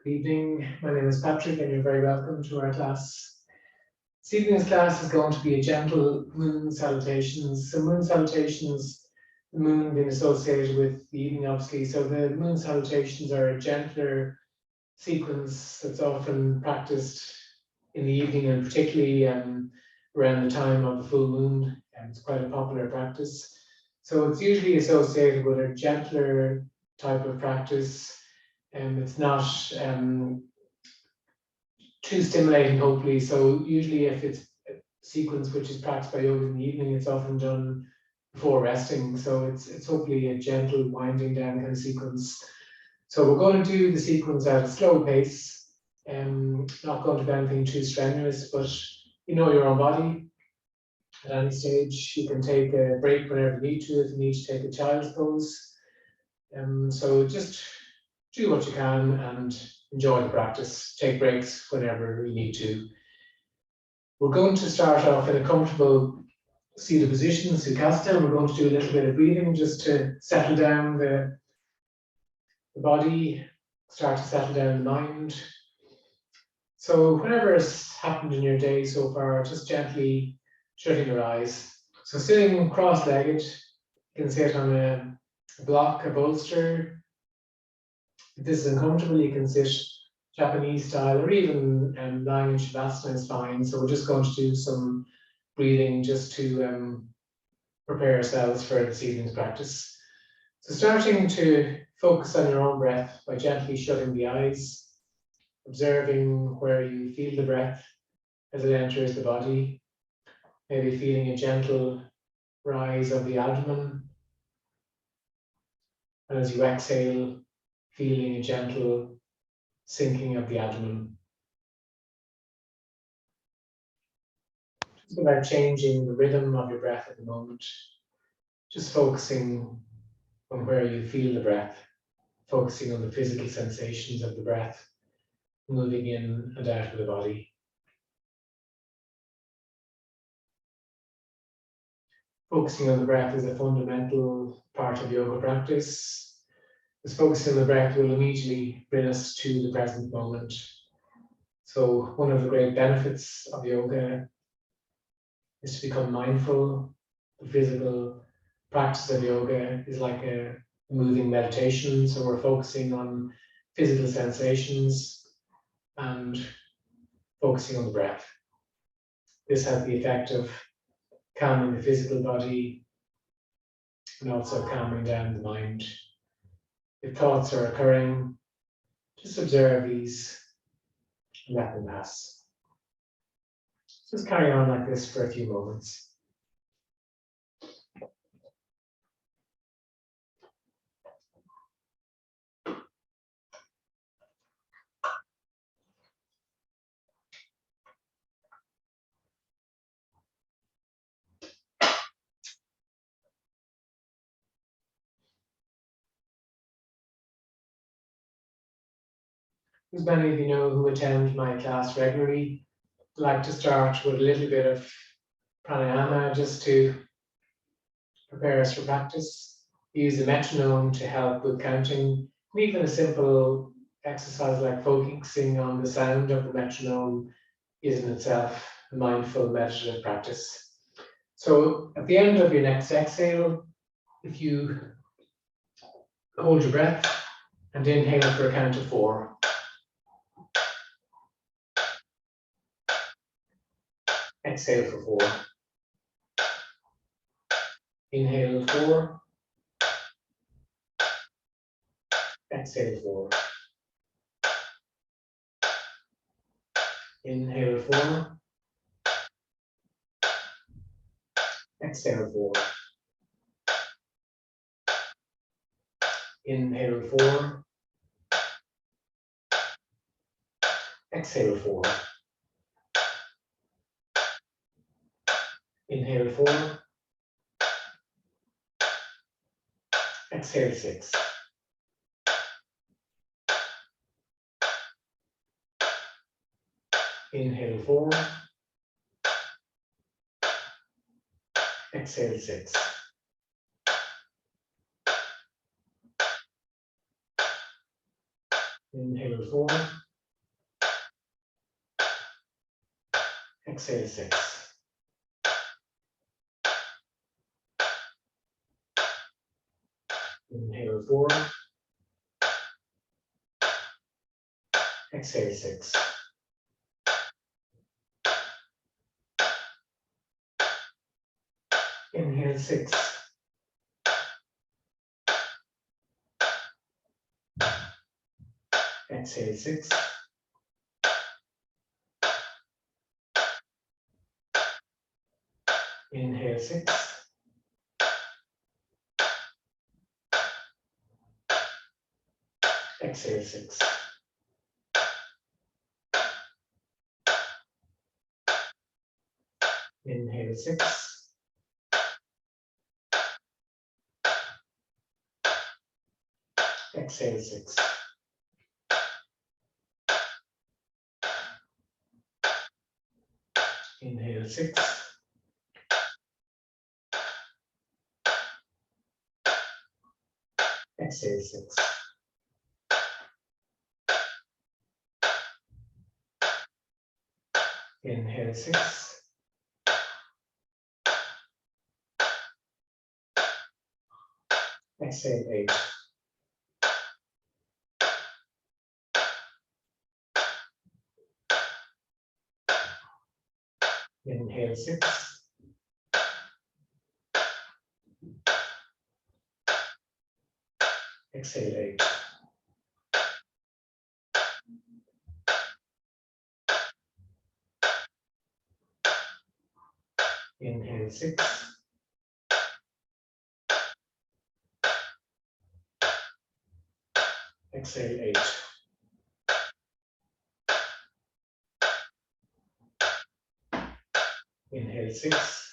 Good evening, my name is Patrick and you're very welcome to our class. This evening's class is going to be a gentle moon salutations. So moon salutations, the moon being associated with the evening obviously, so the moon salutations are a gentler sequence that's often practiced in the evening and particularly around the time of the full moon. It's quite a popular practice. So it's usually associated with a gentler type of practice. It's not too stimulating, hopefully. So usually if it's a sequence which is practiced by yoga in the evening, it's often done before resting. So it's hopefully a gentle winding down kind of sequence. So we're going to do the sequence at a slow pace. Not going to be anything too strenuous, but you know your own body. At any stage, you can take a break whenever you need to, if you need to take a child's pose. So just do what you can and enjoy the practice. Take breaks whenever you need to. We're going to start off in a comfortable seated position, Sukhasana. We're going to do a little bit of breathing just to settle down the body, start to settle down the mind. So whatever has happened in your day so far, just gently shutting your eyes. So sitting cross-legged, you can sit on a block, a bolster. If this is uncomfortable, you can sit Japanese style or even lying in Shavasana is fine. So we're just going to do some breathing just to prepare ourselves for this evening's practice. So starting to focus on your own breath by gently shutting the eyes, observing where you feel the breath as it enters the body, maybe feeling a gentle rise of the abdomen. And as you exhale, feeling a gentle sinking of the abdomen. Just about changing the rhythm of your breath at the moment. Just focusing on where you feel the breath, focusing on the physical sensations of the breath, moving in and out of the body. Focusing on the breath is a fundamental part of yoga practice. This focusing on the breath will immediately bring us to the present moment. So one of the great benefits of yoga is to become mindful. The physical practice of yoga is like a moving meditation. So we're focusing on physical sensations and focusing on the breath. This has the effect of calming the physical body and also calming down the mind. If thoughts are occurring, just observe these and let them pass. Just carry on like this for a few moments. As many of you know who attend my class regularly, I like to start with a little bit of pranayama just to prepare us for practice. Use the metronome to help with counting, and even a simple exercise like focusing on the sound of the metronome is in itself a mindful meditative practice. So at the end of your next exhale, if you hold your breath and inhale for a count of 4. Exhale for 4. Inhale 4. Exhale 4. Inhale 4. Exhale 4. Inhale 4. Exhale 4. Inhale 4. Exhale 6. Inhale 4. Exhale 6. Inhale Inhale 4. Exhale 6. Inhale 4. Exhale 6. Inhale 6. Exhale 6. Inhale 6. Exhale 6. Inhale 6. Exhale 6. Inhale 6. Exhale 6. Inhale 6. Exhale 8. Inhale 6. Exhale 8. Inhale 6. Exhale 8. Inhale 6.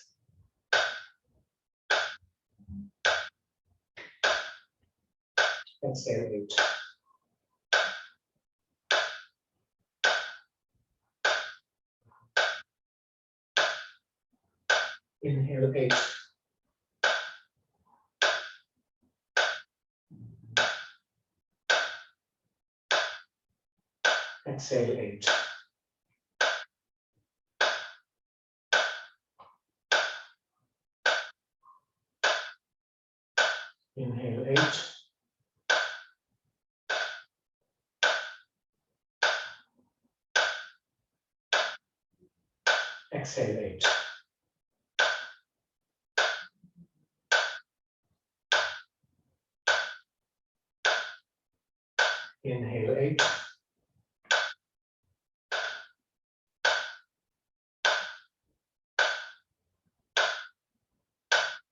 Exhale 8. Inhale 8. Exhale 8. Inhale 8. Exhale 8. Inhale 8.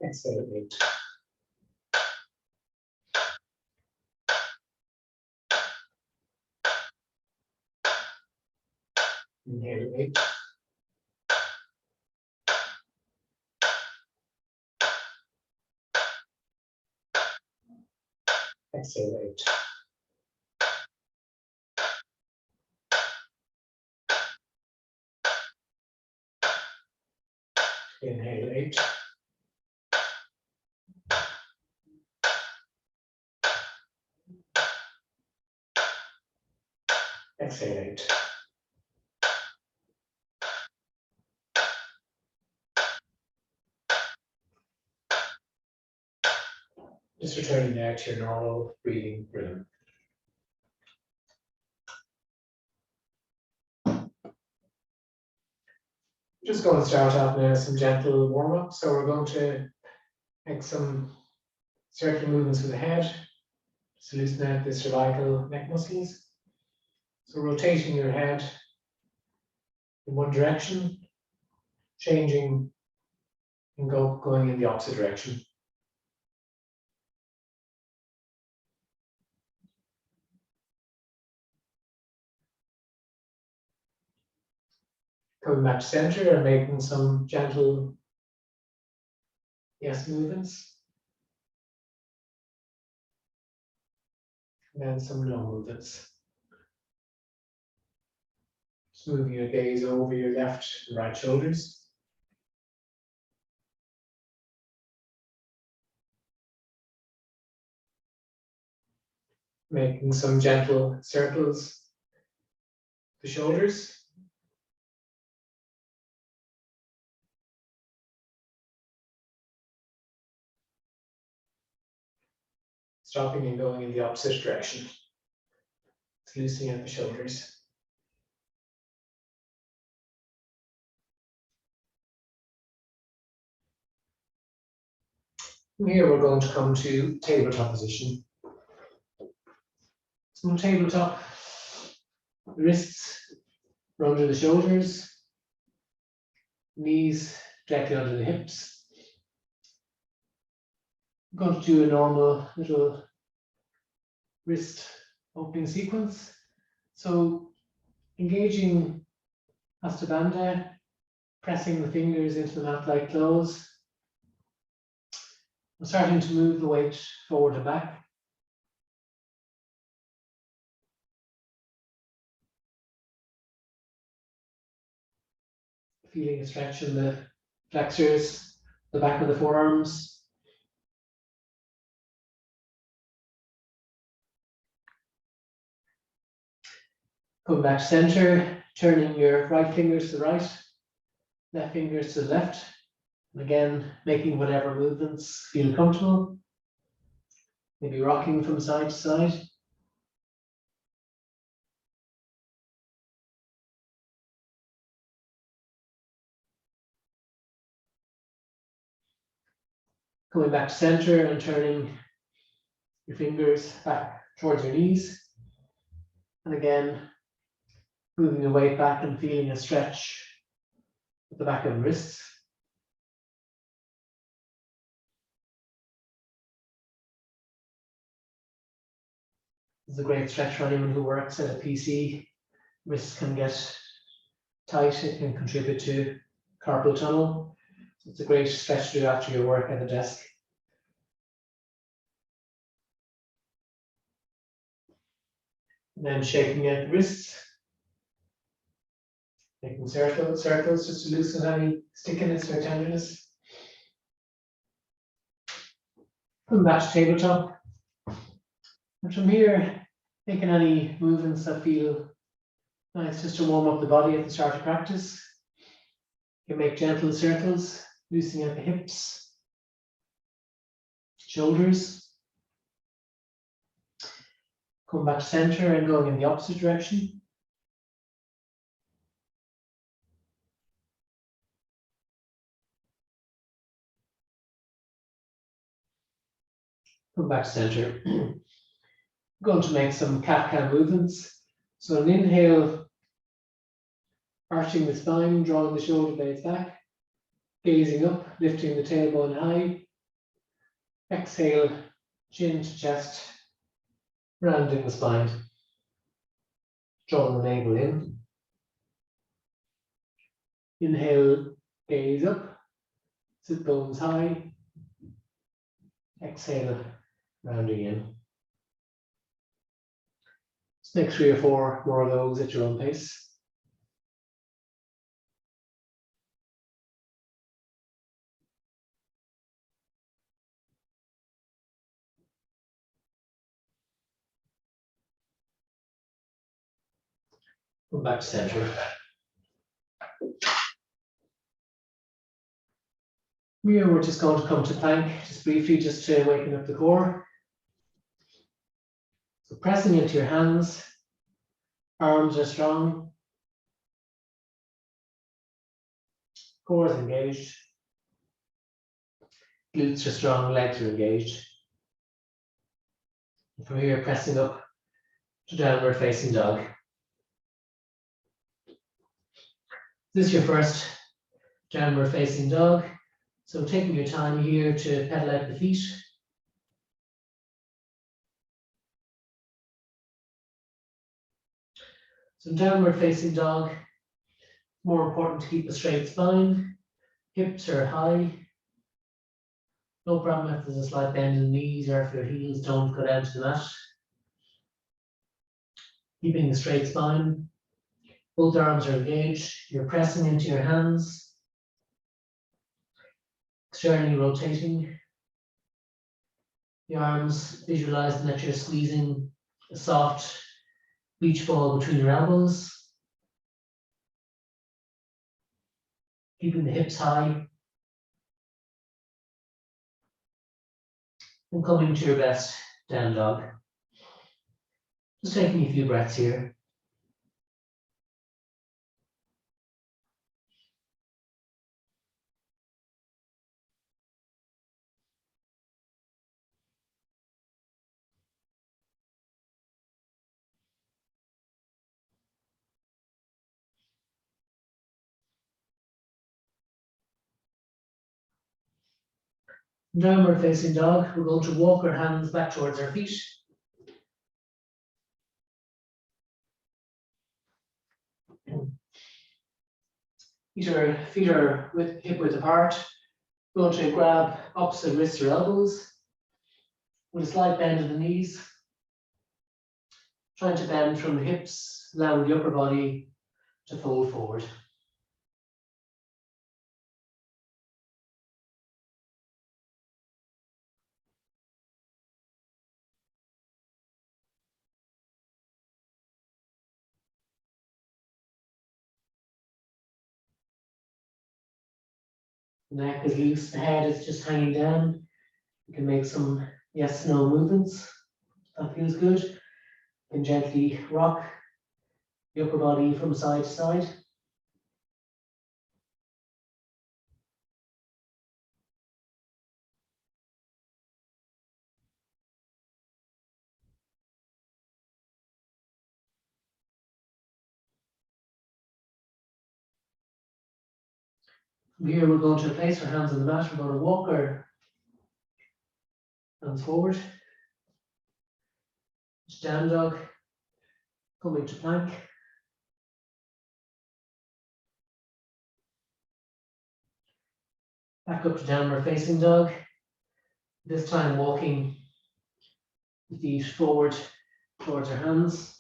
Exhale 8. Inhale 8. Exhale 8. Inhale 8. Exhale 8. Just returning now to your normal breathing rhythm. Just going to start off now some gentle warm up. So we're going to make some circular movements with the head to loosen out the cervical neck muscles. So rotating your head in one direction, changing and going in the opposite direction. Coming back to center and making some gentle yes movements. And then some no movements. Just moving your gaze over your left and right shoulders. Making some gentle circles the shoulders. Stopping and going in the opposite direction. It's loosening out the shoulders. From here we're going to come to tabletop position. So in tabletop, the wrists are under the shoulders, knees directly under the hips. I'm going to do a normal little wrist opening sequence. So engaging Hasta Bandha, pressing the fingers into the mat like close. I'm starting to move the weight forward and back. Feeling a stretch in the flexors, the back of the forearms. Come back to center, turning your right fingers to the right, left fingers to the left. And again, making whatever movements feel comfortable. Maybe rocking from side to side. Coming back to center and turning your fingers back towards your knees. And again, moving the weight back and feeling a stretch at the back of the wrists. This is a great stretch for anyone who works at a PC. Wrists can get tight, it can contribute to carpal tunnel. So it's a great stretch to do after your work at the desk. And then shaking out the wrists. Making circles just to loosen any stickiness or tenderness. Come back to tabletop. And from here, making any movements that feel nice just to warm up the body at the start of practice. You can make gentle circles, loosening out the hips, shoulders. Come back to center and going in the opposite direction. Come back to center. I'm going to make some cat-cow movements. So an inhale, arching the spine, drawing the shoulder blades back, gazing up, lifting the tailbone high. Exhale, chin to chest, rounding the spine, drawing the navel in. Inhale, gaze up, sit bones high. Exhale, rounding in. Let's make 3 or 4 more of those at your own pace. Come back to center. Here we're just going to come to plank, just briefly, just to waken up the core. So pressing into your hands, arms are strong, core is engaged, glutes are strong, legs are engaged. And from here, pressing up to downward facing dog. This is your first downward facing dog. So taking your time here to pedal out the feet. So downward facing dog, more important to keep a straight spine, hips are high. No problem if there's a slight bend in the knees or if your heels don't go down to the mat. Keeping a straight spine, both arms are engaged, you're pressing into your hands. Externally rotating the arms, visualizing that you're squeezing a soft beach ball between your elbows. keeping the hips high. And coming to your best down dog. Just taking a few breaths here. Downward facing dog, we're going to walk our hands back towards our feet. Feet are hip width apart. We're going to grab opposite wrists or elbows with a slight bend in the knees. Trying to bend from the hips, allowing the upper body to fold forward. The neck is loose, the head is just hanging down. You can make some yes, no movements. That feels good. You can gently rock the upper body from side to side. From here, we're going to place our hands on the mat. We're going to walk our hands forward. Down dog, coming to plank. Back up to downward facing dog. This time walking the feet forward towards our hands.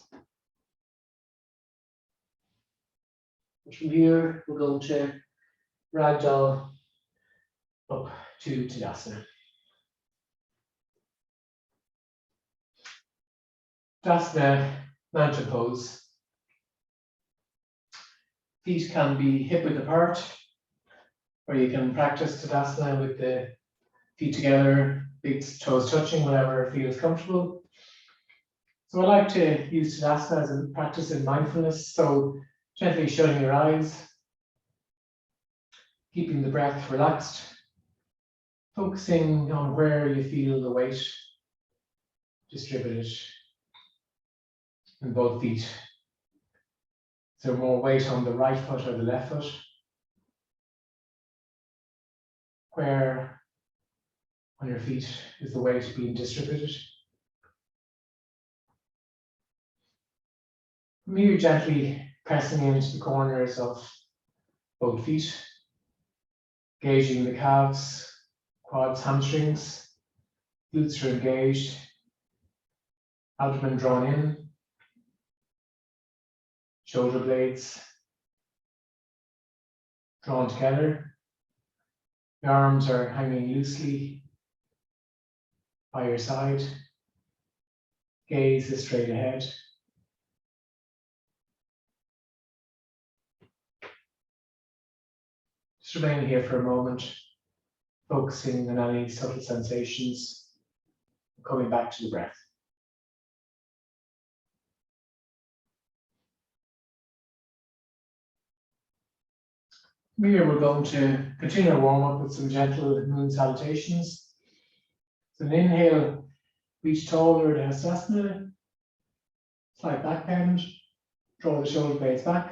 And from here, we're going to ragdoll up to Tadasana. Tadasana mountain pose. Feet can be hip width apart, or you can practice Tadasana with the feet together, big toes touching, whatever feels comfortable. So I like to use Tadasana as a practice in mindfulness. So gently shutting your eyes, keeping the breath relaxed, focusing on where you feel the weight distributed in both feet. Is there more weight on the right foot or the left foot? Where on your feet is the weight being distributed? From here, gently pressing into the corners of both feet, gauging the calves, quads, hamstrings, glutes are engaged, abdomen drawn in, shoulder blades drawn together. The arms are hanging loosely by your side. Gaze is straight ahead. Just remain here for a moment, focusing on any subtle sensations, coming back to the breath. Here we're going to continue our warm-up with some gentle moon salutations. So an inhale, reach taller to Hastasana, slight back bend, draw the shoulder blades back.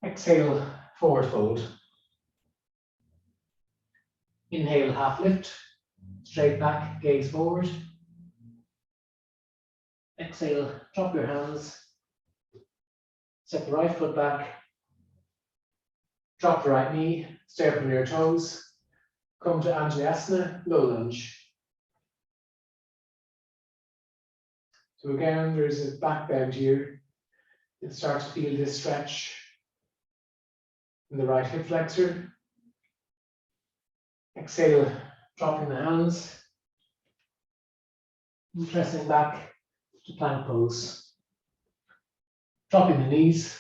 Exhale, forward fold. Inhale, half lift, straight back, gaze forward. Exhale, drop your hands, step the right foot back, drop the right knee, stay up on your toes, come to Anjalayasana, low lunge. So again, there's a back bend here. You'll start to feel this stretch in the right hip flexor. Exhale, dropping the hands, and pressing back to plank pose. Dropping the knees.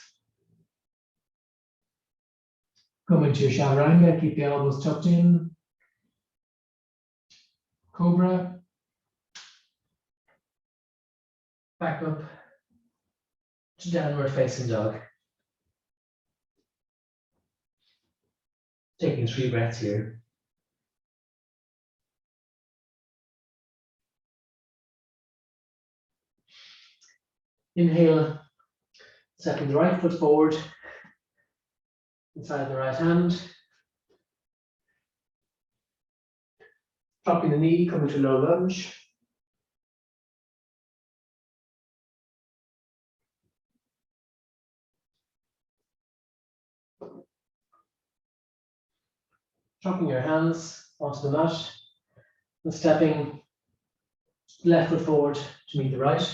Come into your chaturanga, keep the elbows tucked in. Cobra. Back up to downward facing dog. Taking 3 breaths here. Inhale, stepping the right foot forward, inside the right hand. Dropping the knee, coming to low lunge. Dropping your hands onto the mat and stepping left foot forward to meet the right.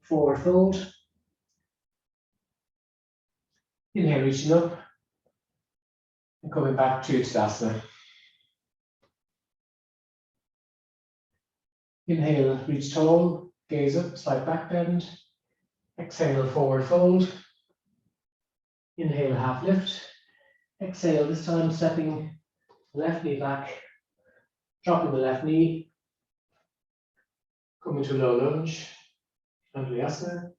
Forward fold. Inhale, reaching up and coming back to Tadasana. Inhale, reach tall, gaze up, slight back bend. Exhale, forward fold. Inhale, half lift. Exhale, this time stepping left knee back, dropping the left knee, coming to low lunge, Anjali.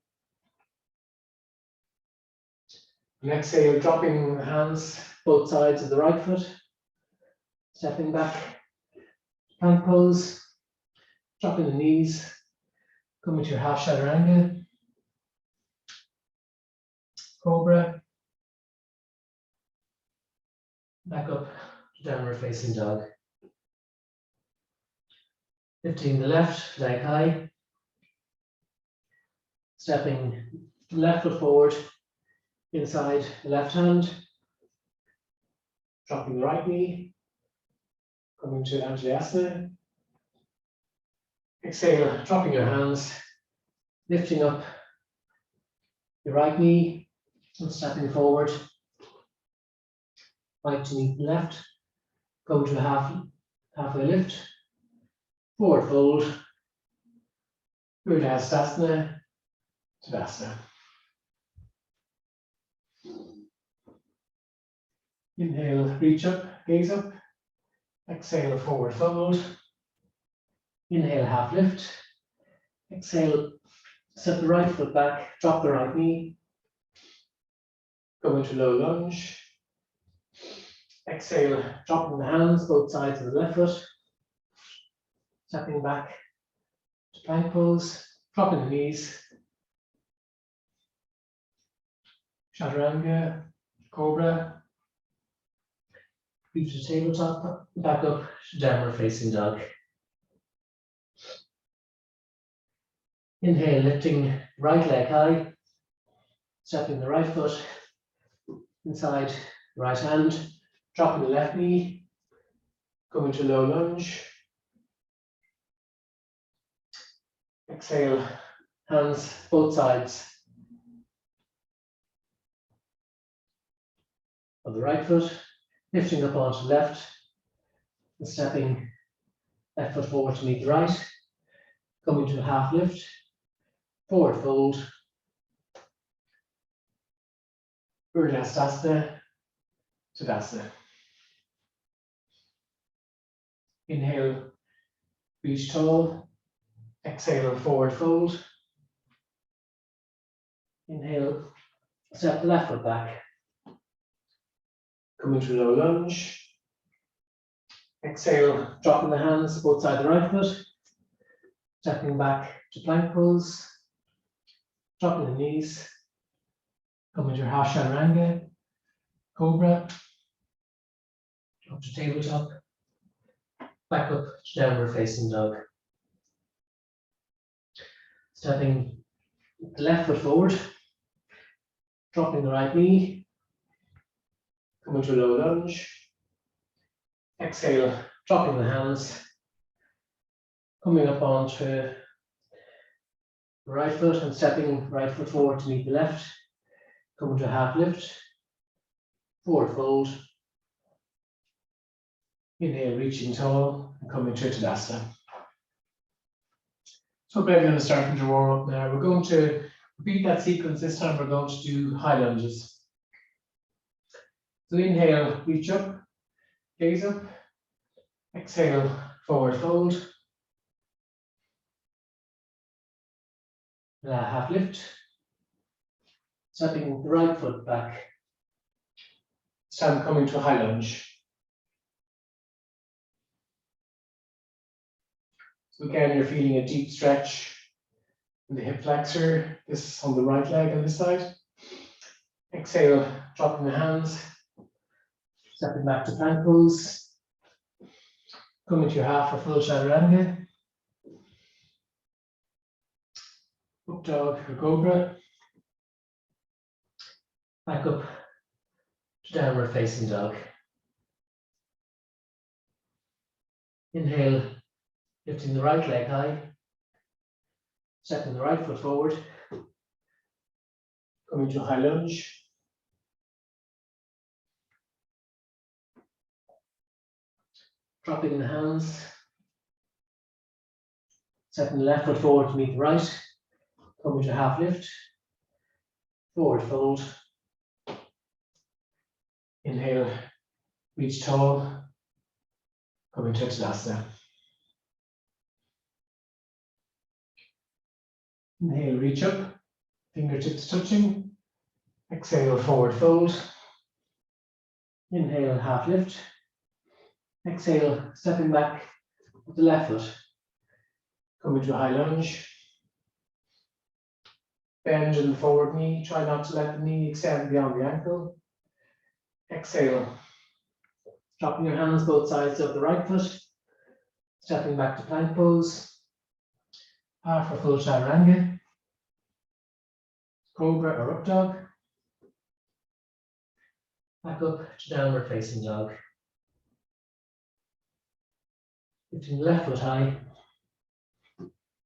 And exhale, dropping the hands both sides of the right foot, stepping back, plank pose, dropping the knees, coming to your half chaturanga, cobra, back up to downward facing dog. Lifting the left leg high, stepping left foot forward, inside the left hand, dropping the right knee, coming to Anjali. Exhale, dropping your hands, lifting up your right knee and stepping forward, right to meet left, go to a halfway lift, forward fold, Tadasana, Tadasana. Inhale, reach up, gaze up. Exhale, forward fold. Inhale, half lift. Exhale, step the right foot back, drop the right knee. Go into low lunge. Exhale, dropping the hands, both sides of the left foot. Stepping back to plank pose, dropping the knees. Chaturanga, cobra. Reach the tabletop, back up to downward facing dog. Inhale, lifting right leg high, stepping the right foot inside right hand, dropping the left knee, going to low lunge. Exhale, hands both sides of the right foot, lifting up onto the left and stepping left foot forward to meet the right, coming to a half lift, forward fold, Tadasana, Tadasana. Inhale, reach tall, exhale, forward fold. Inhale, step the left foot back, coming to low lunge. Exhale, dropping the hands both sides of the right foot, stepping back to plank pose, dropping the knees, coming to your half chaturanga, cobra, up to tabletop, back up to downward facing dog. Stepping the left foot forward, dropping the right knee, coming to a low lunge. Exhale, dropping the hands, coming up onto the right foot and stepping right foot forward to meet the left, coming to a half lift, forward fold. Inhale, reaching tall and coming to Tadasana. So we're going to start with your warm up now. We're going to repeat that sequence. This time we're going to do high lunges. So inhale, reach up, gaze up. Exhale, forward fold. Half lift. Stepping the right foot back. This time coming to a high lunge. So again, you're feeling a deep stretch in the hip flexor. This is on the right leg on this side. Exhale, dropping the hands. Stepping back to plank pose. Coming to your half or full chaturanga. Up dog or cobra. Back up to downward facing dog. Inhale, lifting the right leg high. Stepping the right foot forward. Coming to a high lunge. Dropping the hands. Stepping the left foot forward to meet the right. Coming to a half lift. Forward fold. Inhale, reach tall. Coming to Tadasana. Inhale, reach up. Fingertips touching. Exhale, forward fold. Inhale, half lift. Exhale, stepping back with the left foot. Coming to a high lunge. Bend in the forward knee. Try not to let the knee extend beyond the ankle. Exhale. Dropping your hands both sides of the right foot. Stepping back to plank pose. Half or full chaturanga. Cobra or up dog. Back up to downward facing dog. Lifting the left foot high.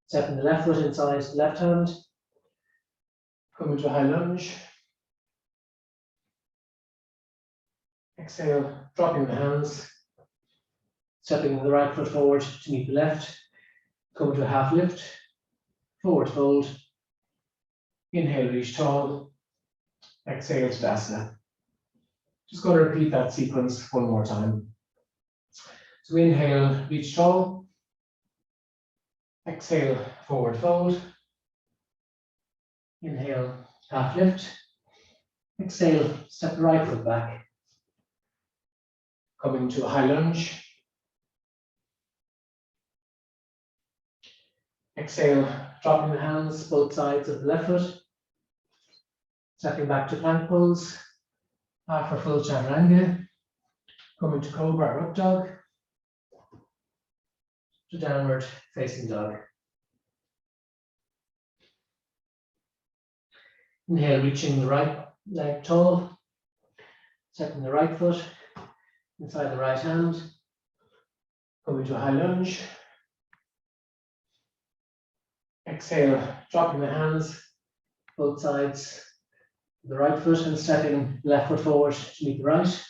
Stepping the left foot inside the left hand. Coming to a high lunge. Exhale, dropping the hands. Stepping the right foot forward to meet the left. Coming to a half lift. Forward fold. Inhale, reach tall. Exhale, Tadasana. Just going to repeat that sequence one more time. So inhale, reach tall. Exhale, forward fold. Inhale, half lift. Exhale, step the right foot back. Coming to a high lunge. Exhale, dropping the hands both sides of the left foot. Stepping back to plank pose. Half or full chaturanga. Coming to cobra or up dog. To downward facing dog. Inhale, reaching the right leg tall. Stepping the right foot inside the right hand. Coming to a high lunge. Exhale, dropping the hands both sides of the right foot and stepping the left foot forward to meet the right.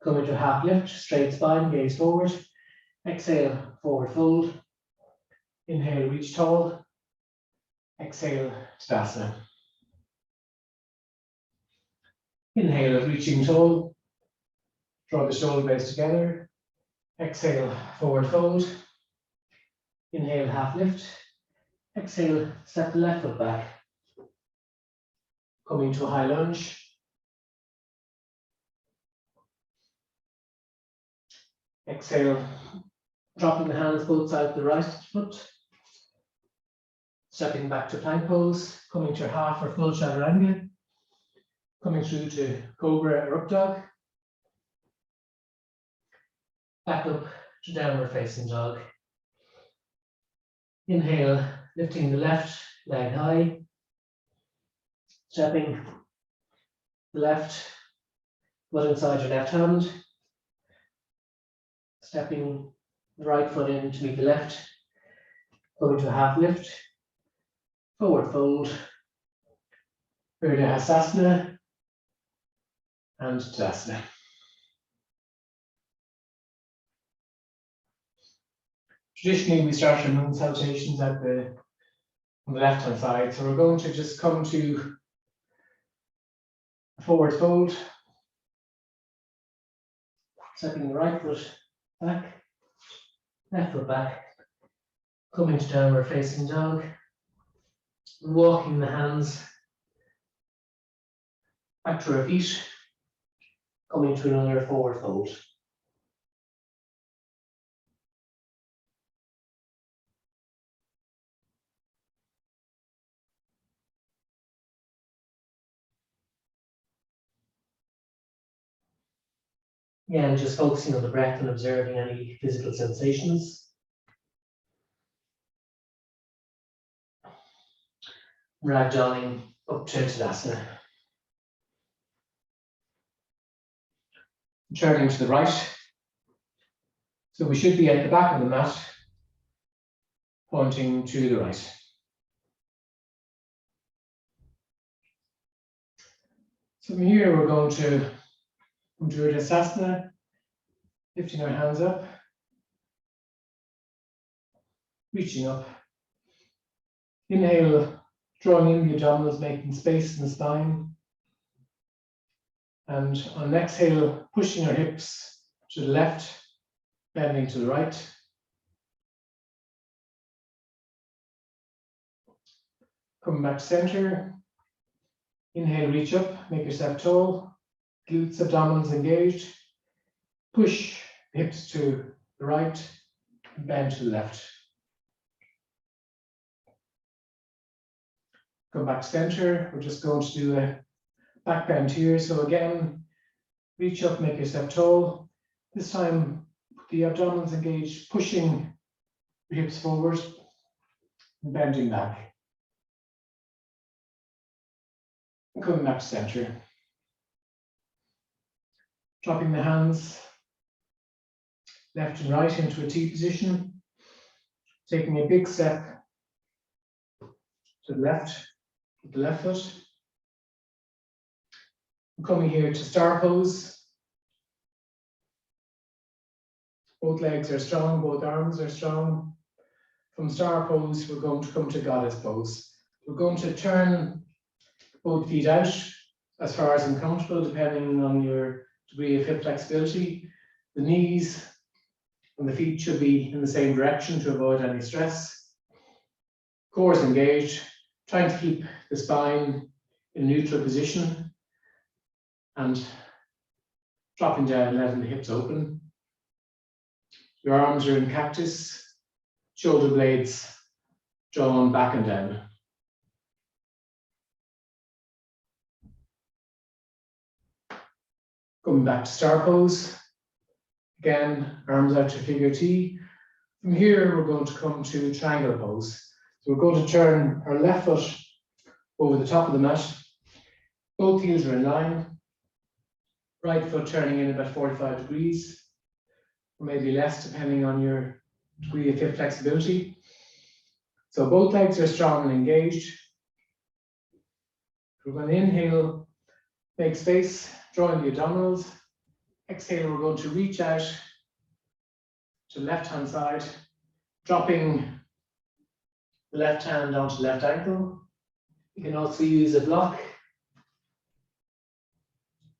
Coming to a half lift, straight spine, gaze forward. Exhale, forward fold. Inhale, reach tall. Exhale, Tadasana. Inhale, reaching tall. Draw the shoulder blades together. Exhale, forward fold. Inhale, half lift. Exhale, step the left foot back. Coming to a high lunge. Exhale, dropping the hands both sides of the right foot. Stepping back to plank pose, coming to half or full chaturanga. Coming through to cobra or up dog. Back up to downward facing dog. Inhale, lifting the left leg high. Stepping the left foot inside your left hand. Stepping the right foot in to meet the left. Coming to a half lift. Forward fold. Hasasana. And Tadasana. Traditionally, we start our moon salutations on the left hand side. So we're going to just come to a forward fold. Stepping the right foot back, left foot back, coming to downward facing dog, walking the hands back to our feet, coming to another forward fold. Again, just focusing on the breath and observing any physical sensations. Ragdolling up to Tadasana. Turning to the right. So we should be at the back of the mat, pointing to the right. So from here, we're going to come to Urdhvasana, lifting our hands up, reaching up. Inhale, drawing in the abdominals, making space in the spine. And on an exhale, pushing our hips to the left, bending to the right. Coming back to center. Inhale, reach up, make yourself tall. Glutes, abdominals engaged. Push hips to the right, bend to the left. Come back to center. We're just going to do a back bend here. So again, reach up, make yourself tall. This time, the abdominals engaged, pushing the hips forward, and bending back. And coming back to center. Dropping the hands left and right into a T position. Taking a big step to the left with the left foot. I'm coming here to star pose. Both legs are strong, both arms are strong. From star pose, we're going to come to goddess pose. We're going to turn both feet out as far as I'm comfortable, depending on your degree of hip flexibility. The knees and the feet should be in the same direction to avoid any stress. Core is engaged, trying to keep the spine in neutral position and dropping down, letting the hips open. Your arms are in cactus, shoulder blades drawn back and down. Coming back to star pose. Again, arms out to figure T. From here, we're going to come to triangle pose. So we're going to turn our left foot over the top of the mat. Both heels are in line. Right foot turning in about 45 degrees, or maybe less, depending on your degree of hip flexibility. So both legs are strong and engaged. We're going to inhale, make space, drawing the abdominals. Exhale, we're going to reach out to the left-hand side, dropping the left hand onto the left ankle. You can also use a block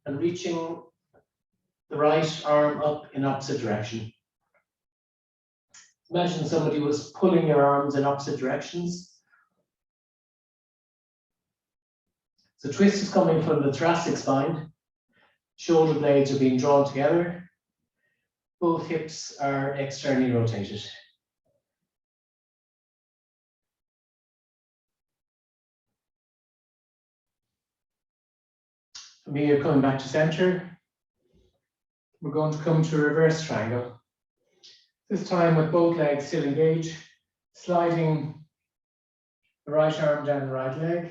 and reaching the right arm up in opposite direction. Imagine somebody was pulling your arms in opposite directions. So twist is coming from the thoracic spine. Shoulder blades are being drawn together. Both hips are externally rotated. From here, coming back to center, we're going to come to a reverse triangle. This time with both legs still engaged, sliding the right arm down the right leg,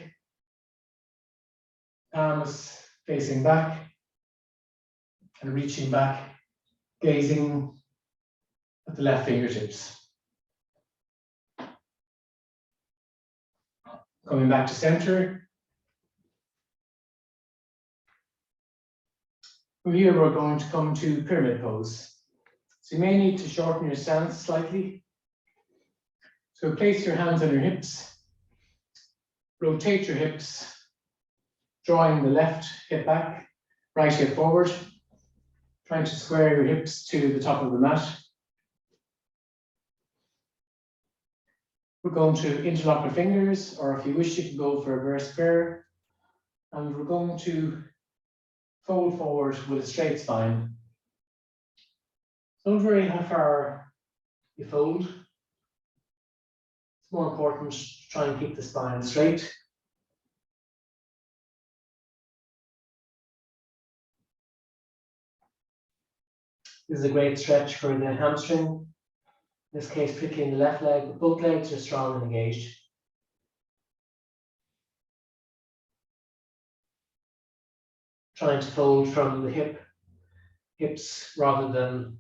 palms facing back, and reaching back, gazing at the left fingertips. Coming back to center. From here, we're going to come to pyramid pose. So you may need to shorten your stance slightly. So place your hands on your hips, rotate your hips, drawing the left hip back, right hip forward. Trying to square your hips to the top of the mat. We're going to interlock our fingers, or if you wish, you can go for a reverse prayer. And we're going to fold forward with a straight spine. Don't worry how far you fold. It's more important to try and keep the spine straight. This is a great stretch for the hamstring. In this case, particularly in the left leg, but both legs are strong and engaged. Trying to fold from the hips rather than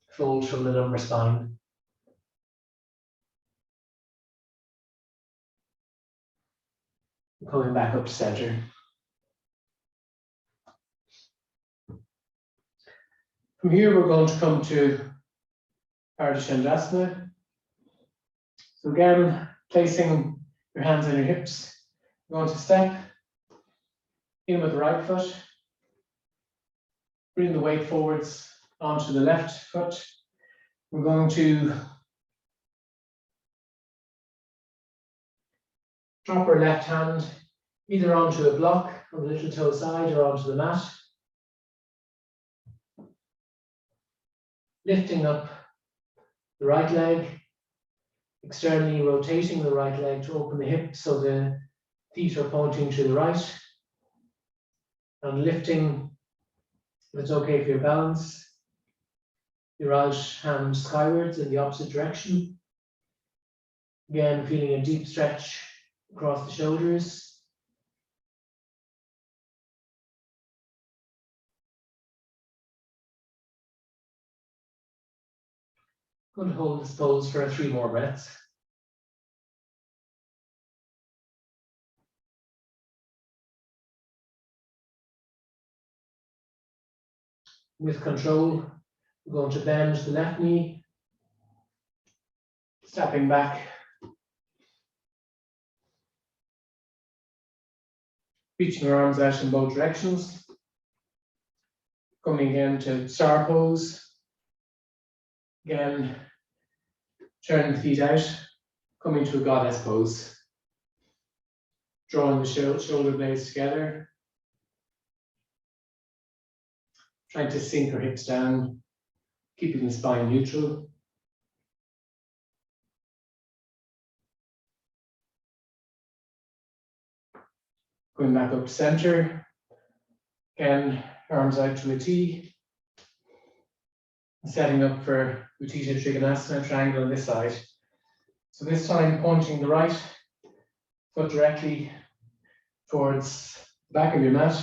fold from the lumbar spine. Coming back up to center. From here, we're going to come to Ardha. So again, placing your hands on your hips, you're going to step in with the right foot, bring the weight forwards onto the left foot. We're going to drop our left hand either onto a block on the little toe side or onto the mat. Lifting up the right leg, externally rotating the right leg to open the hip so the feet are pointing to the right. And lifting, if it's okay for your balance, your right hand skywards in the opposite direction. Again, feeling a deep stretch across the shoulders. Going to hold this pose for 3 more breaths. With control, we're going to bend the left knee, stepping back, reaching our arms out in both directions, coming again to star pose. Again, turning the feet out, coming to a goddess pose, drawing the shoulder blades together, trying to sink our hips down, keeping the spine neutral. Going back up to center. Again, arms out to a T. Setting up for Utthita Trikonasana triangle on this side. So this time pointing the right foot directly towards the back of your mat.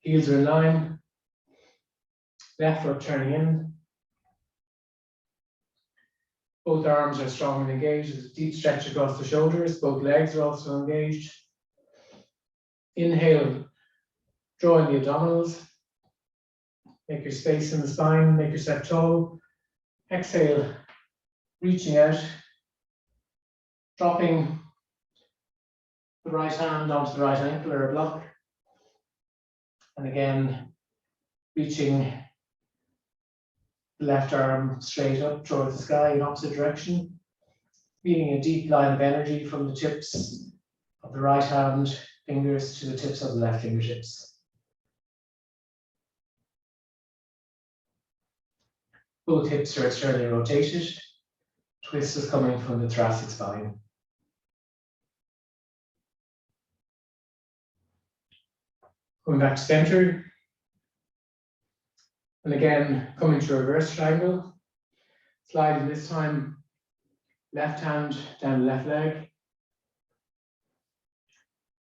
Heels are in line. Left foot turning in. Both arms are strong and engaged. There's a deep stretch across the shoulders. Both legs are also engaged. Inhale, drawing the abdominals. Make your space in the spine, make yourself tall. Exhale, reaching out, dropping the right hand onto the right ankle or a block. And again, reaching the left arm straight up towards the sky in opposite direction. Feeling a deep line of energy from the tips of the right hand fingers to the tips of the left fingertips. Both hips are externally rotated. Twist is coming from the thoracic spine. Going back to center. And again, coming to a reverse triangle. Sliding this time, left hand down the left leg.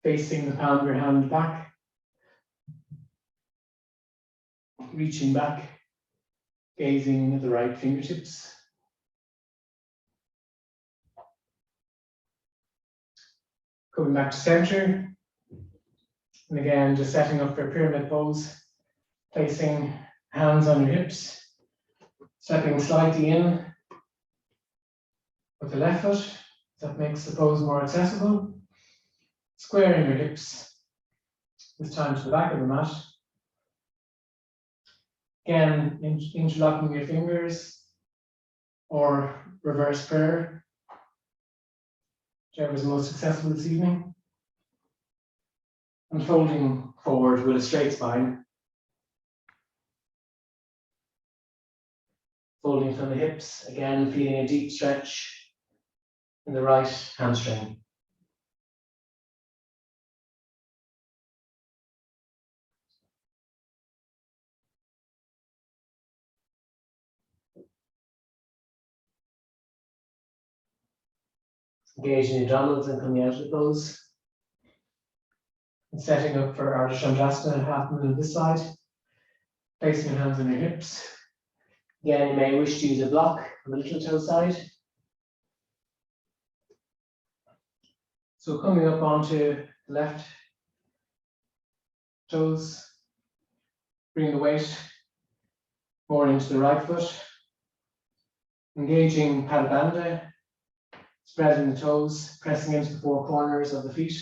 Facing the palm of your hand back. Reaching back. Gazing at the right fingertips. Coming back to center. And again, just setting up for a pyramid pose. Placing hands on your hips. Stepping slightly in with the left foot. That makes the pose more accessible. Squaring your hips. This time to the back of the mat. Again, interlocking your fingers or reverse prayer, whichever is most successful this evening. And folding forward with a straight spine. Folding from the hips, again feeling a deep stretch in the right hamstring. Engaging the abdominals and coming out of those. And setting up for Ardha Chandrasana, half minute on this side. Placing your hands on your hips. Again, you may wish to use a block on the little toe side. So coming up onto the left toes, bring the weight more into the right foot. Engaging Padabandha, spreading the toes, pressing into the four corners of the feet.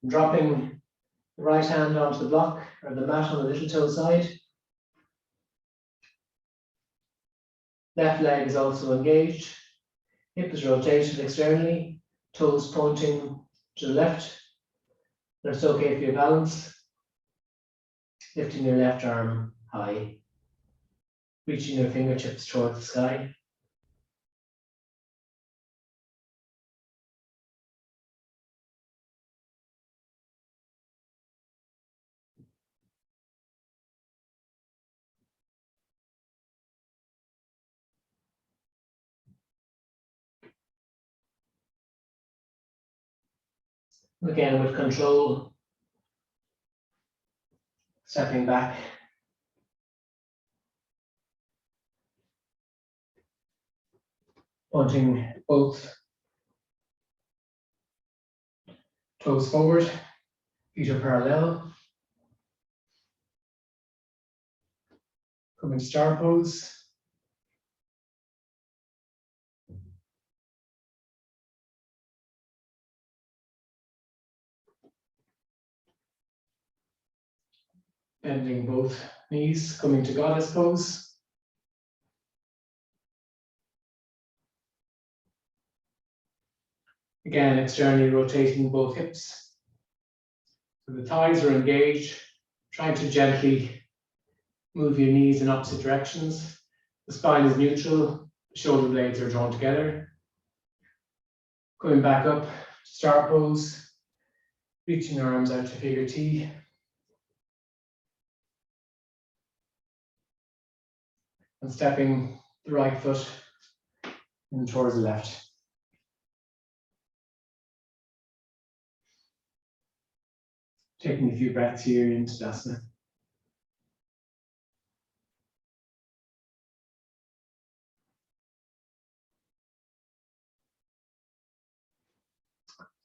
Dropping the right hand onto the block or the mat on the little toe side. Left leg is also engaged. Hip is rotated externally, toes pointing to the left. And it's okay for your balance. Lifting your left arm high. Reaching your fingertips towards the sky. Again, with control, stepping back. Pointing both toes forward, feet are parallel. Coming to star pose. Bending both knees, coming to goddess pose. Again, externally rotating both hips. So the thighs are engaged, trying to gently move your knees in opposite directions. The spine is neutral, the shoulder blades are drawn together. Going back up, star pose, reaching your arms out to figure T. And stepping the right foot in towards the left. Taking a few breaths here into Tadasana.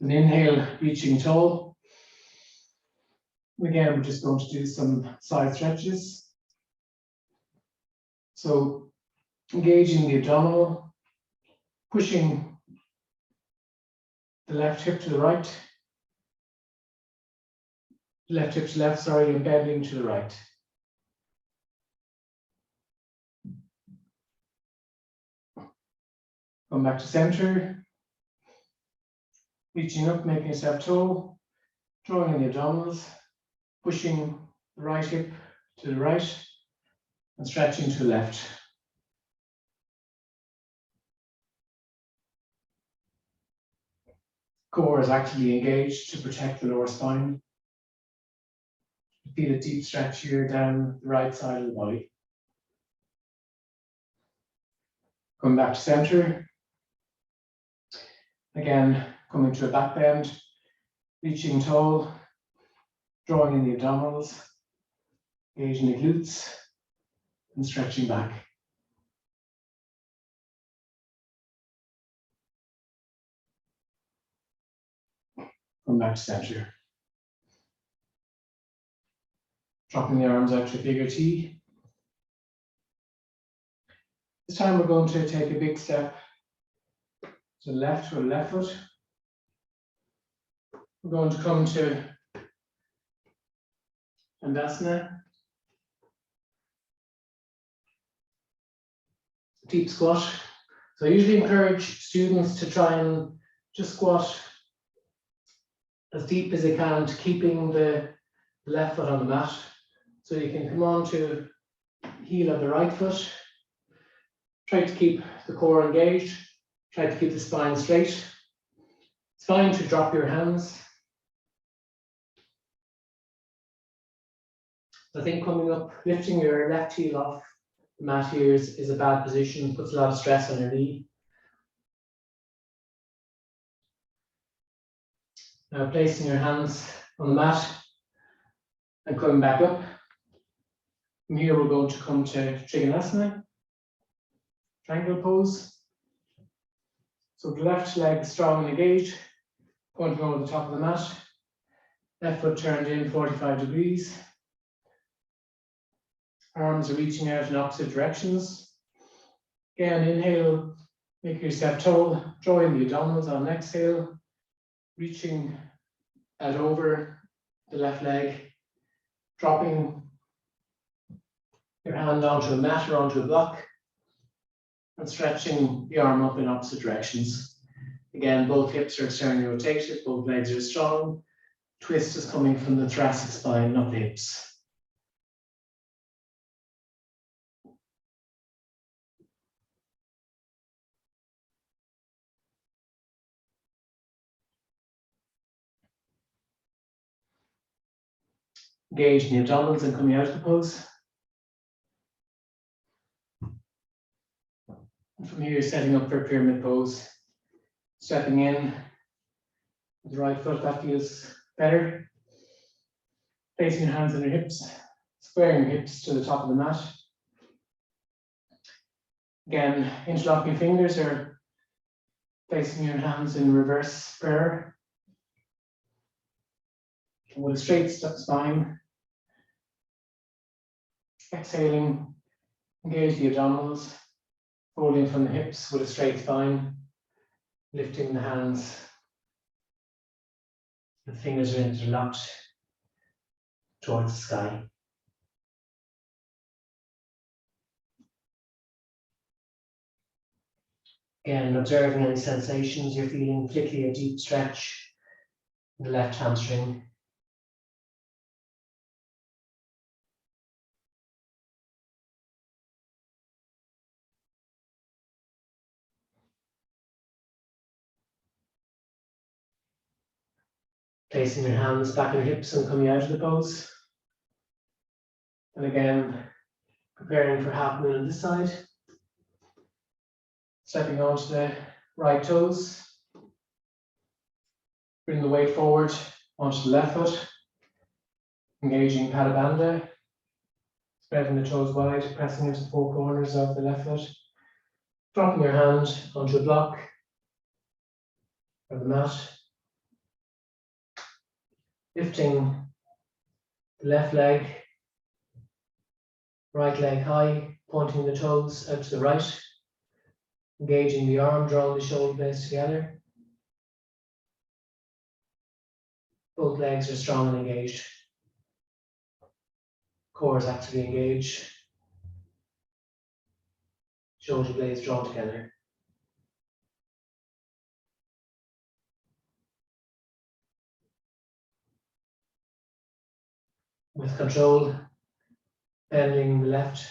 An inhale, reaching tall. Again, we're just going to do some side stretches. So engaging the abdominal, pushing the left hip to the right, left hip to left, sorry, and bending to the right. Come back to center, reaching up, making a step toe, drawing in the abdominals, pushing the right hip to the right, and stretching to the left. Core is actively engaged to protect the lower spine. Feel a deep stretch here down the right side of the body. Come back to center. Again, coming to a back bend, reaching tall, drawing in the abdominals, engaging the glutes, and stretching back. Come back to center. Dropping the arms out to figure T. This time we're going to take a big step to the left with the left foot. We're going to come to Tadasana. deep squat. So I usually encourage students to try and just squat as deep as they can, to keeping the left foot on the mat. So you can come on to heel of the right foot. Try to keep the core engaged. Try to keep the spine straight. It's fine to drop your hands. I think coming up, lifting your left heel off the mat here is a bad position, puts a lot of stress on your knee. Now placing your hands on the mat and coming back up. From here we're going to come to Trikonasana, triangle pose. So the left leg strong and engaged, pointing over the top of the mat. Left foot turned in 45 degrees. Arms are reaching out in opposite directions. Again, inhale, make yourself tall, draw in the abdominals on an exhale, reaching out over the left leg, dropping your hand onto a mat or onto a block, and stretching the arm up in opposite directions. Again, both hips are externally rotated, both legs are strong. Twist is coming from the thoracic spine, not the hips. Engage in the abdominals and coming out of the pose. And from here, setting up for a pyramid pose. Stepping in with the right foot, that feels better. Placing your hands on your hips, squaring your hips to the top of the mat. Again, interlocking fingers or placing your hands in reverse prayer. And with a straight spine. Exhaling, engage the abdominals, folding from the hips with a straight spine, lifting the hands. The fingers are interlocked towards the sky. Again, observing any sensations you're feeling, particularly a deep stretch in the left hamstring. Placing your hands back on your hips and coming out of the pose. And again, preparing for half moon on this side. Stepping onto the right toes. Bring the weight forward onto the left foot. Engaging Pada Bandha. Spreading the toes wide, pressing into the four corners of the left foot. Dropping your hand onto a block or the mat. Lifting the left leg, right leg high, pointing the toes out to the right. Engaging the arm, drawing the shoulder blades together. Both legs are strong and engaged. Core is actively engaged. Shoulder blades drawn together. With control, bending the left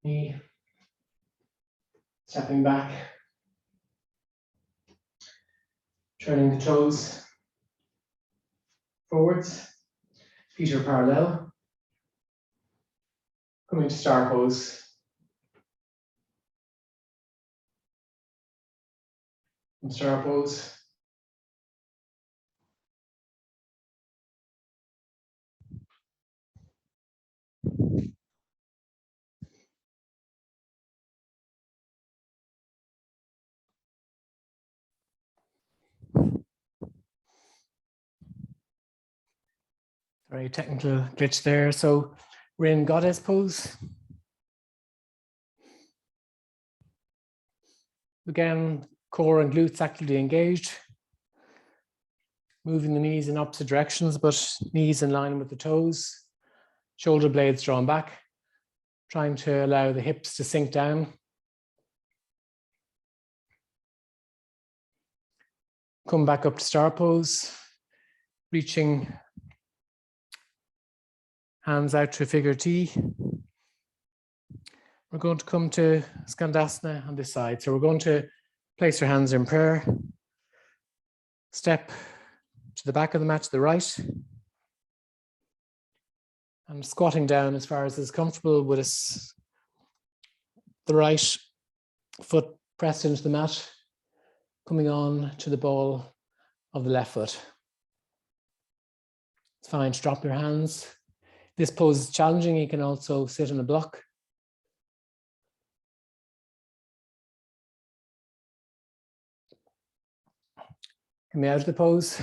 knee, stepping back, turning the toes forwards, feet are parallel, coming to star pose. From star pose, very technical glitch there. So we're in goddess pose. Again, core and glutes actively engaged. Moving the knees in opposite directions, but knees in line with the toes. Shoulder blades drawn back. Trying to allow the hips to sink down. Come back up to star pose, reaching hands out to figure T. We're going to come to Skandasana on this side. So we're going to place your hands in prayer, step to the back of the mat to the right, and squatting down as far as is comfortable with the right foot pressed into the mat, coming on to the ball of the left foot. It's fine to drop your hands. This pose is challenging. You can also sit in a block. Coming out of the pose,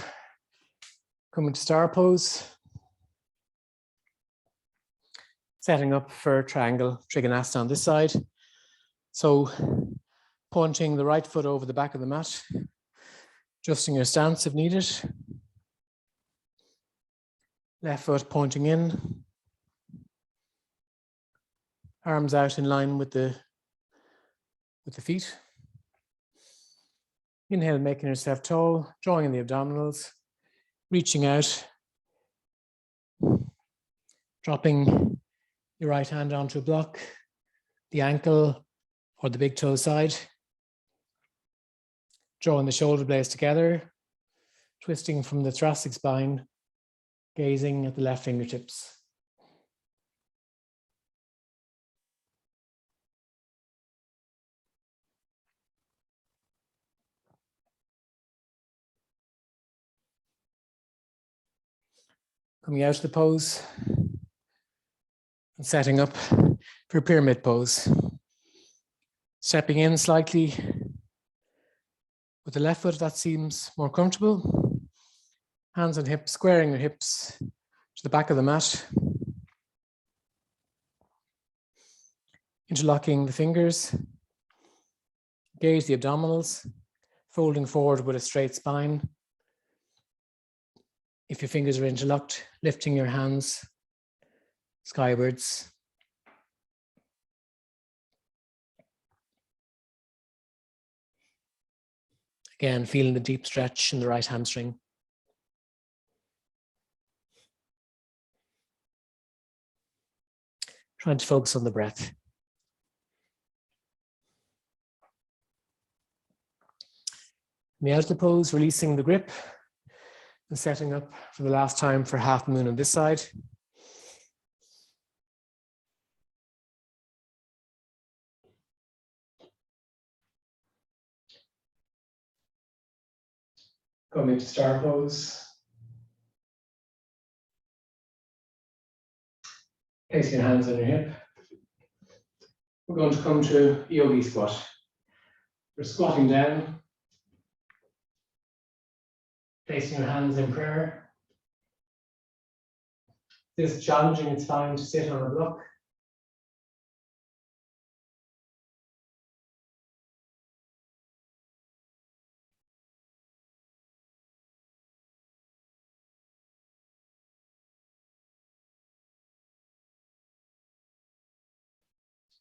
coming to star pose, setting up for triangle Trikonasana on this side. So pointing the right foot over the back of the mat, adjusting your stance if needed. Left foot pointing in, arms out in line with the feet. Inhale, making yourself tall, drawing in the abdominals, reaching out, dropping your right hand onto a block, the ankle or the big toe side, drawing the shoulder blades together, twisting from the thoracic spine, gazing at the left fingertips. Coming out of the pose and setting up for pyramid pose. Stepping in slightly with the left foot, that seems more comfortable. Hands on hips, squaring your hips to the back of the mat. Interlocking the fingers. Gaze the abdominals, folding forward with a straight spine. If your fingers are interlocked, lifting your hands skywards. Again, feeling the deep stretch in the right hamstring. Trying to focus on the breath. Coming out of the pose, releasing the grip and setting up for the last time for half moon on this side. Coming to star pose. Placing your hands on your hip. We're going to come to yogi squat. We're squatting down. Placing your hands in prayer. This is challenging, it's fine to sit on a block.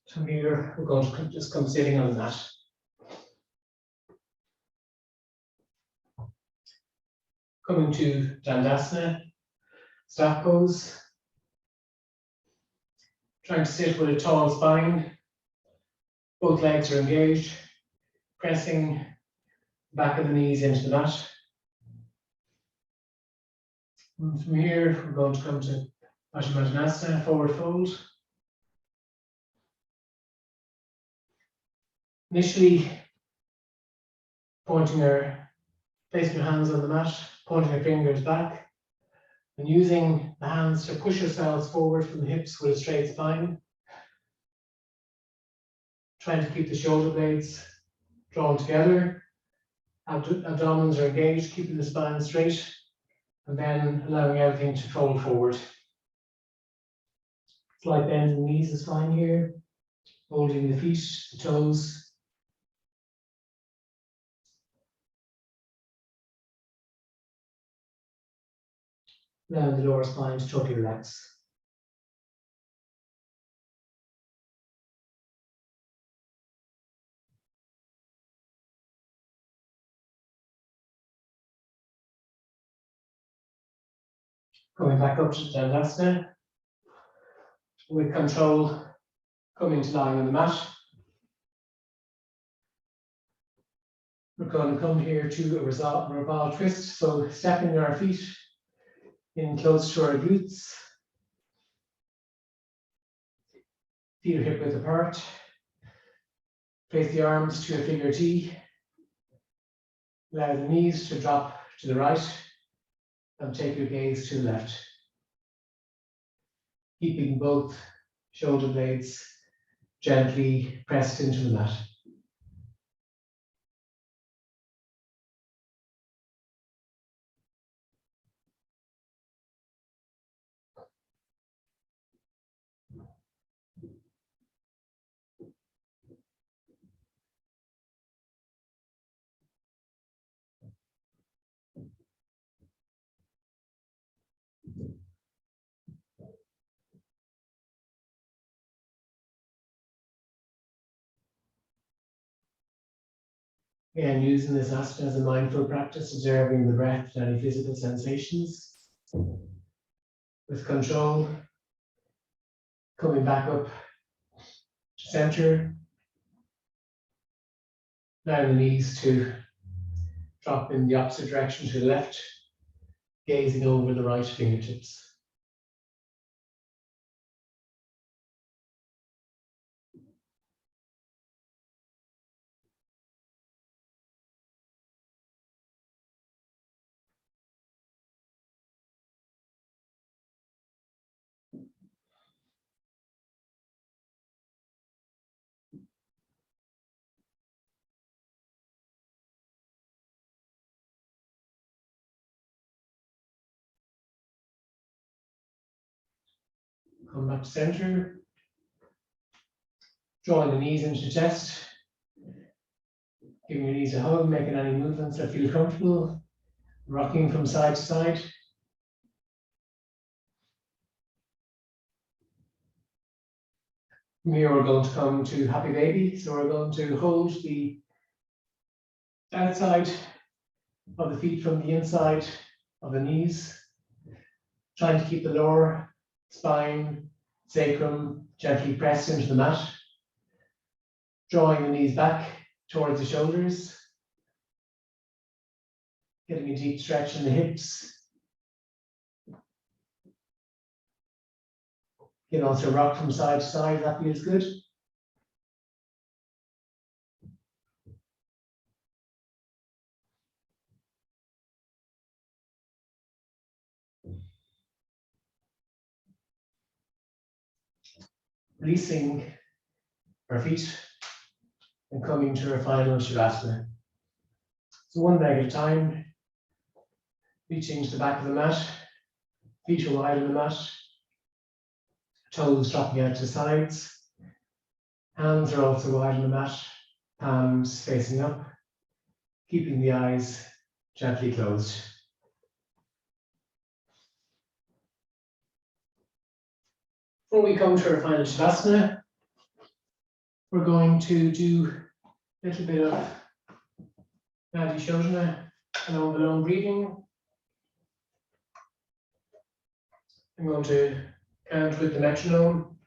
From here, we're going to just come sitting on the mat. Coming to Dandasana, staff pose. Trying to sit with a tall spine. Both legs are engaged. Pressing the back of the knees into the mat. And from here, we're going to come to Paschimottanasana, forward fold. Initially, placing your hands on the mat, pointing your fingers back, and using the hands to push yourselves forward from the hips with a straight spine. Trying to keep the shoulder blades drawn together. Abdomens are engaged, keeping the spine straight, and then allowing everything to fold forward. Slight bend in the knees is fine here. Holding the feet, the toes. Allowing the lower spine to totally relax. Coming back up to Dandasana. With control, coming to lying on the mat. We're going to come here to a revolve twist. So stepping our feet in close to our glutes. Feet are hip width apart. Place the arms to a figure T. Allow the knees to drop to the right and take your gaze to the left. Keeping both shoulder blades gently pressed into the mat. Again, using this asana as a mindful practice, observing the breath and any physical sensations. With control, coming back up to center. Allow the knees to drop in the opposite direction to the left, gazing over the right fingertips. Come back to center. Drawing the knees into the chest. Giving your knees a hug, making any movements that feel comfortable. Rocking from side to side. From here, we're going to come to happy baby. So we're going to hold the outside of the feet from the inside of the knees. Trying to keep the lower spine, sacrum gently pressed into the mat. Drawing the knees back towards the shoulders. Getting a deep stretch in the hips. You can also rock from side to side, that feels good. Releasing our feet and coming to our final Shavasana. So one leg at a time, reaching to the back of the mat, feet are wide on the mat, toes dropping out to sides, hands are also wide on the mat, palms facing up, keeping the eyes gently closed. Before we come to our final Shavasana, we're going to do a little bit of Nadi Shodhana, alone breathing. I'm going to count with the metronome.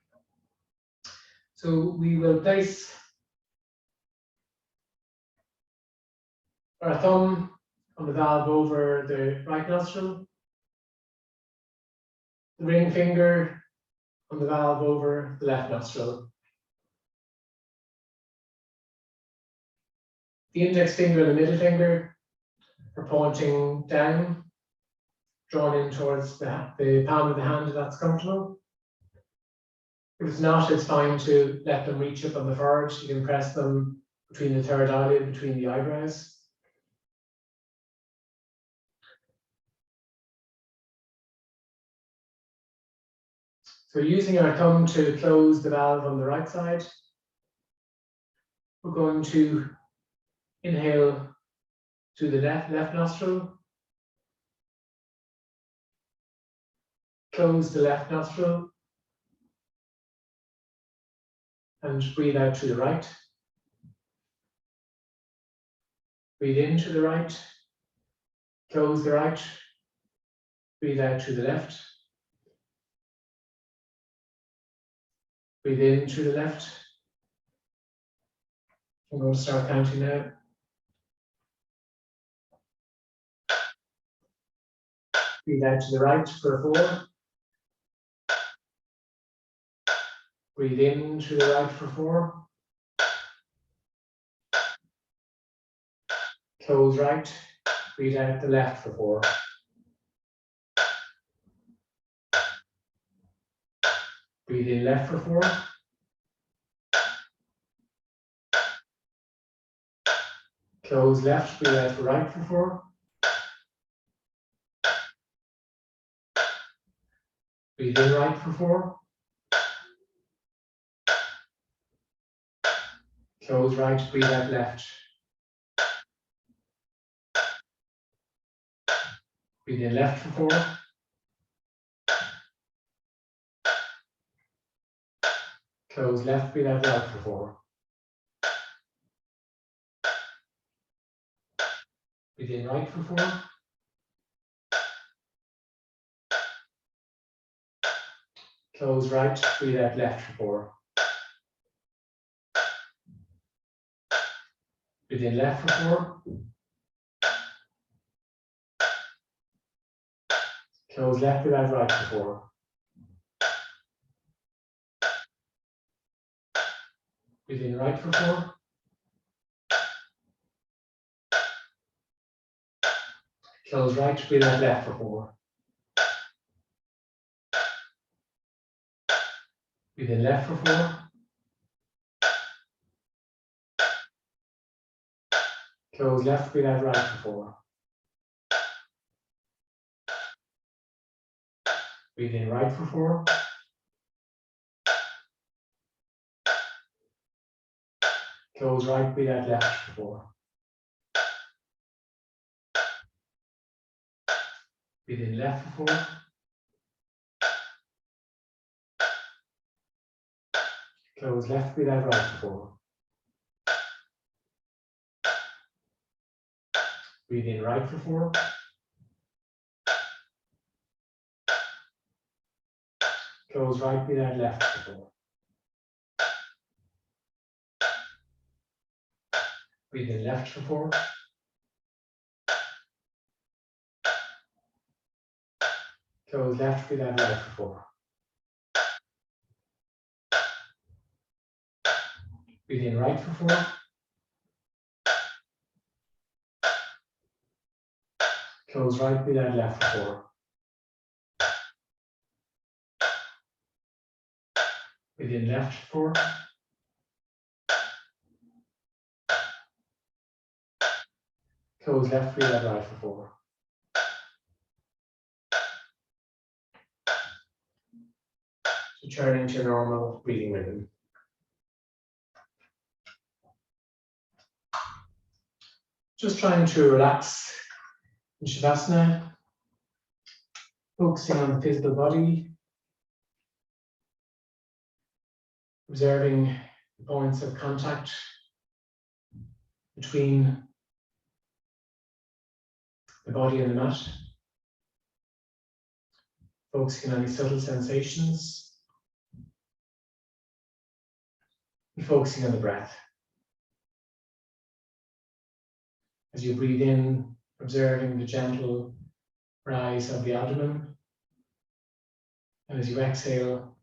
So we will place our thumb on the valve over the right nostril, the ring finger on the valve over the left nostril. The index finger and the middle finger are pointing down, drawn in towards the palm of the hand if that's comfortable. If it's not, it's fine to let them reach up on the forehead. You can press them between the third eyelid, between the eyebrows. So using our thumb to close the valve on the right side, we're going to inhale to the left nostril, close the left nostril, and breathe out to the right. Breathe in to the right, close the right, Breathe out through the left. Breathe in through the left. I'm going to start counting now. Breathe out to the right for 4. Breathe in through the right for 4. Close right. Breathe out the left for 4. Breathe in left for 4. Close left, breathe out for right for 4. Breathe in right for 4. Close right, breathe out left. Breathe in left for 4. Close left, breathe out right for 4. Breathe in right for 4. Close right, breathe out left for 4. Breathe in left for 4. Close left, breathe out right for 4. Breathe in right for 4. Close right, breathe out left for 4. Breathe in left for 4. Close left, breathe out right for 4. Breathe in right for 4. Close right, breathe out left for 4. Breathe in left for 4. Close left, breathe out right for 4. Breathe in right for 4. Close right, breathe out left for 4. Breathe in left for 4. Close left, breathe out right for 4. Breathe in right for 4. Close right, breathe out left for 4. Breathe in left for 4. Close left, breathe out right for 4. Returning to your normal breathing rhythm. Just trying to relax in Shavasana, focusing on the physical body, observing the points of contact between the body and the mat, focusing on any subtle sensations, and focusing on the breath. As you breathe in, observing the gentle rise of the abdomen, and as you exhale,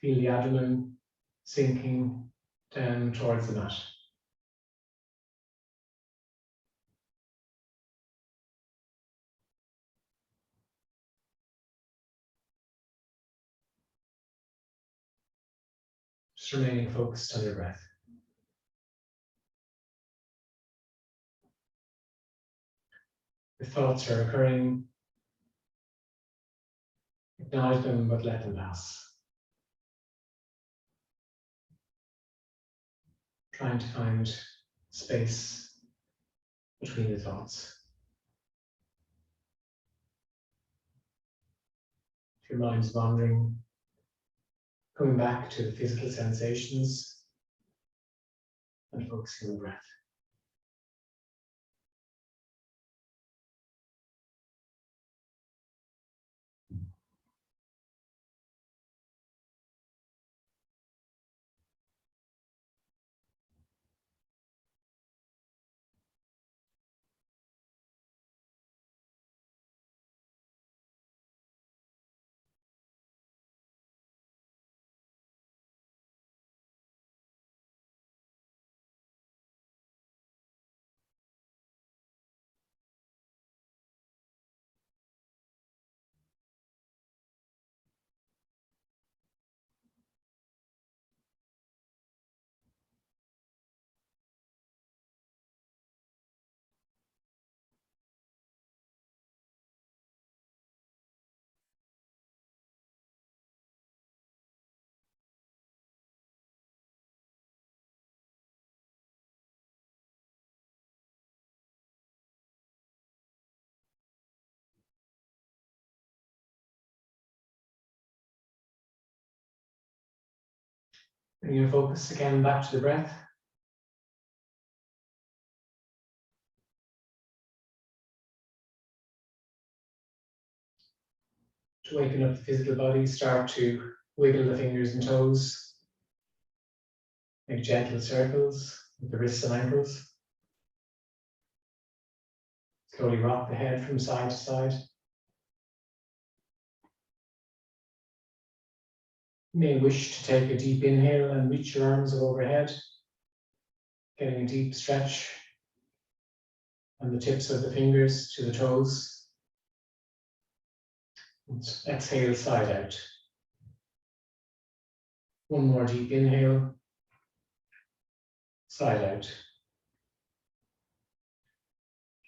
feel the abdomen sinking down towards the mat. Just remaining focused on your breath. If thoughts are occurring, acknowledge them, but let them pass. Trying to find space between the thoughts. If your mind's wandering, coming back to the physical sensations and focusing on the breath. Bring your focus again back to the breath. To waken up the physical body, start to wiggle the fingers and toes. Make gentle circles with the wrists and ankles. Slowly rock the head from side to side. You may wish to take a deep inhale and reach your arms overhead, getting a deep stretch on the tips of the fingers to the toes. And exhale, side out. One more deep inhale, side out.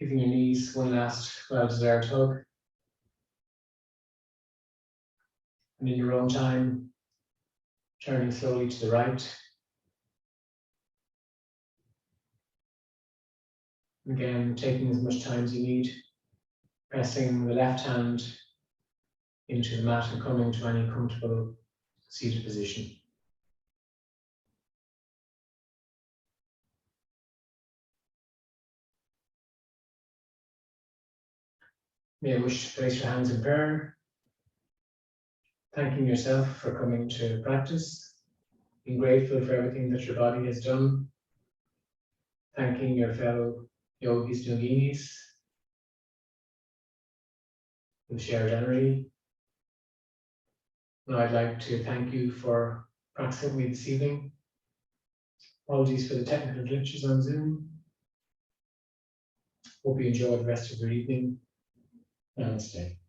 Giving your knees one last well-deserved hug. And in your own time, turning slowly to the right. Again, taking as much time as you need, pressing the left hand into the mat and coming to any comfortable seated position. May I wish to place your hands in prayer, thanking yourself for coming to practice, being grateful for everything that your body has done, thanking your fellow yogis, yoginis who've shared energy. And I'd like to thank you for practicing with me this evening. Apologies for the technical glitches on Zoom. Hope you enjoy the rest of your evening. Namaste.